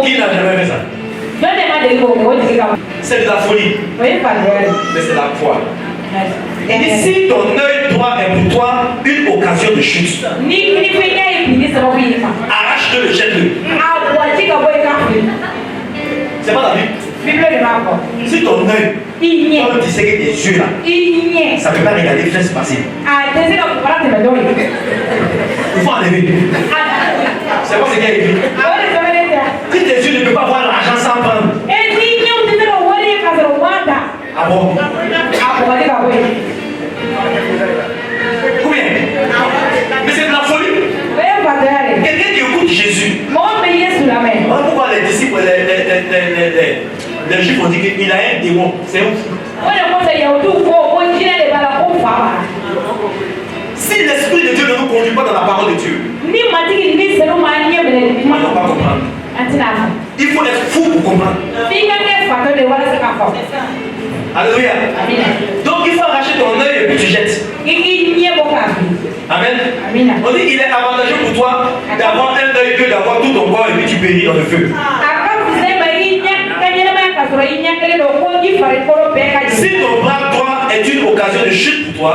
Qui n'a jamais fait ça? C'est de la folie. Mais c'est la foi. Et si ton œil droit est pour toi une occasion de chute, arrache-le et jette-le. C'est pas la Bible. Si ton œil, comme tu sais que tes yeux là, ça ne peut pas regarder faire se passer. Il faut enlever. C'est quoi ce qu'il y a écrit? Si tes yeux ne peuvent pas voir l'argent sans prendre. Ah bon? Combien? Mais c'est de la folie. Quelqu'un qui écoute Jésus. Pourquoi les disciples, les Juifs ont dit qu'il a un démon? C'est ouf. Si l'Esprit de Dieu ne nous conduit pas dans la parole de Dieu, on ne va pas comprendre. Il faut être fou pour comprendre. Alléluia. Donc il faut arracher ton œil et puis tu jettes. Amen. On dit qu'il est avantageux pour toi d'avoir un œil que d'avoir tout ton corps et puis tu péris dans le feu. Si ton bras droit est une occasion de chute pour toi,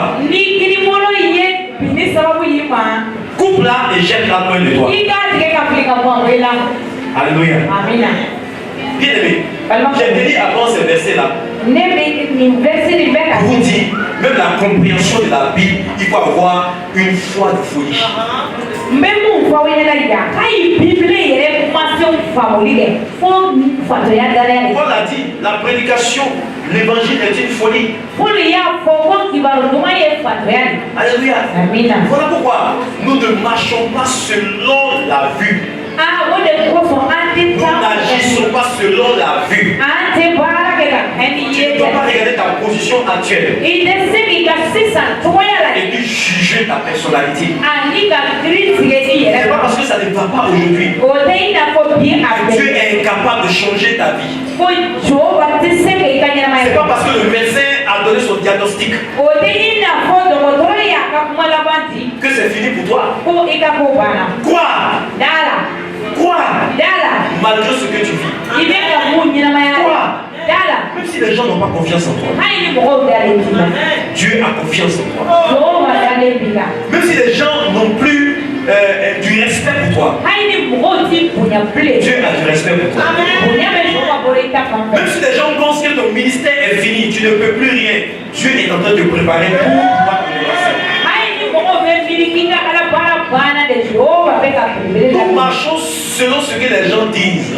coupe-la et jette-la loin de toi. Alléluia. Bien aimé, j'ai dit avant ce verset-là. Vous dit, même la compréhension de la Bible, il faut avoir une foi de folie. Paul a dit, la prédication, l'évangile est une folie. Alléluia. Voilà pourquoi nous ne marchons pas selon la vue. Nous n'agissons pas selon la vue. Tu ne dois pas regarder ta position actuelle et puis juger ta personnalité. C'est pas parce que ça ne va pas aujourd'hui que Dieu est incapable de changer ta vie. C'est pas parce que le médecin a donné son diagnostic que c'est fini pour toi. Quoi? Malgré ce que tu vis. Quoi? Même si les gens n'ont pas confiance en toi, Dieu a confiance en toi. Même si les gens n'ont plus du respect pour toi, Dieu a du respect pour toi. Même si les gens pensent que ton ministère est fini, tu ne peux plus rien, Dieu est en train de te préparer pour pouvoir te lancer. Nous marchons selon ce que les gens disent.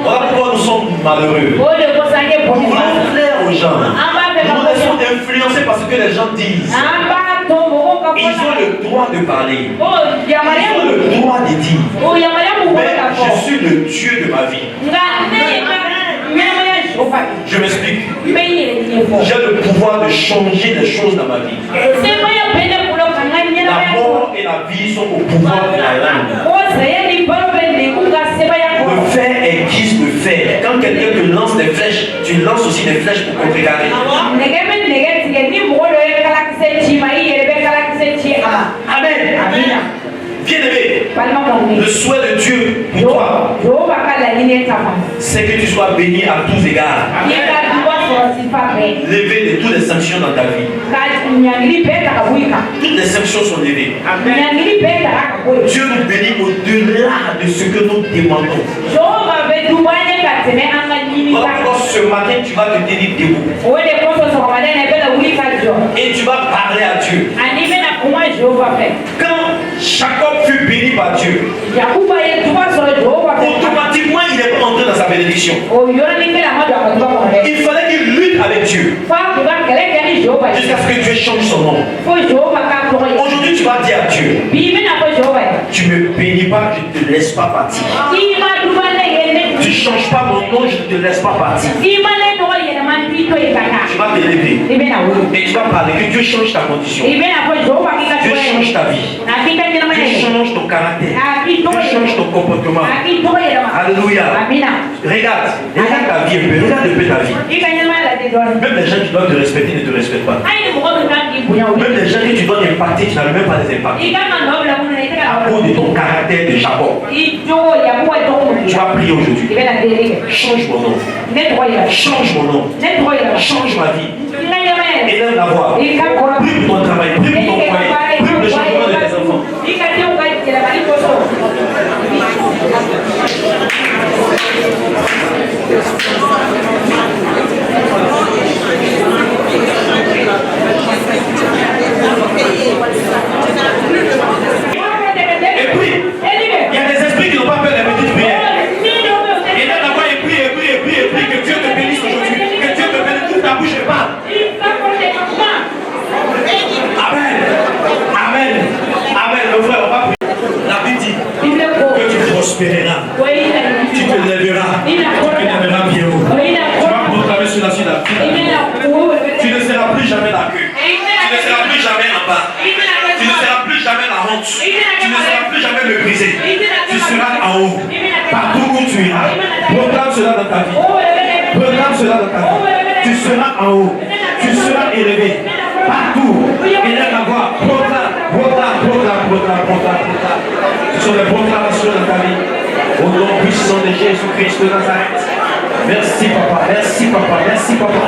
Voilà pourquoi nous sommes malheureux. Nous voulons plaire aux gens. Nous nous laissons influencer par ce que les gens disent. Ils ont le droit de parler. Ils ont le droit de dire. Mais je suis le Dieu de ma vie. Je m'explique. J'ai le pouvoir de changer les choses dans ma vie. La mort et la vie sont au pouvoir de la langue. Le fer aiguise le fer. Quand quelqu'un te lance des flèches, tu lances aussi des flèches pour contrecarrer. Amen. Bien-aimé, le souhait de Dieu pour toi, c'est que tu sois béni à tous égards. Levé de toutes les sanctions dans ta vie. Toutes les sanctions sont levées. Dieu nous bénit au-delà de ce que nous demandons. Ce matin, tu vas te tenir debout. Et tu vas parler à Dieu. Quand Jacob fut béni par Dieu, automatiquement il est entré dans sa bénédiction. Il fallait qu'il lutte avec Dieu jusqu'à ce que Dieu change son nom. Aujourd'hui tu vas dire à Dieu, tu ne me bénis pas, je ne te laisse pas partir. Tu ne changes pas mon nom, je ne te laisse pas partir. Tu vas te lever et tu vas parler que Dieu change ta condition. Dieu change ta vie. Dieu change ton caractère. Dieu change ton comportement. Alléluia. Regarde ta vie un peu. Regarde un peu ta vie. Même les gens qui doivent te respecter ne te respectent pas. Même les gens que tu dois impacter, tu n'arrives même pas à les impacter. À cause de ton caractère de Jacob. Tu vas prier aujourd'hui. Change mon nom. Change mon nom. Change ma vie. Élève la voix. Prie pour ton travail. Prie pour ton foyer. Prie pour le changement de tes enfants. Et puis, il y a des esprits qui n'ont pas peur des petites prières. Élève la voix et prie. Que Dieu te bénisse aujourd'hui. Que Dieu te bénisse. Ouvre ta bouche et parle. Amen. Le frère, on va prier. La Bible dit que tu prospéreras. Tu te lèveras. Tu te lèveras bien haut. Tu vas proclamer cela sur la vie. Tu ne seras plus jamais la queue. Tu ne seras plus jamais en bas. Tu ne seras plus jamais la honte. Tu ne seras plus jamais méprisé. Tu seras en haut. Partout où tu iras. Proclame cela dans ta vie. Proclame cela dans ta vie. Tu seras en haut. Tu seras élevé. Partout. Élève la voix. Proclame. Ce sont des proclamations dans ta vie. Au nom puissant de Jésus-Christ de Nazareth. Merci papa. Merci papa.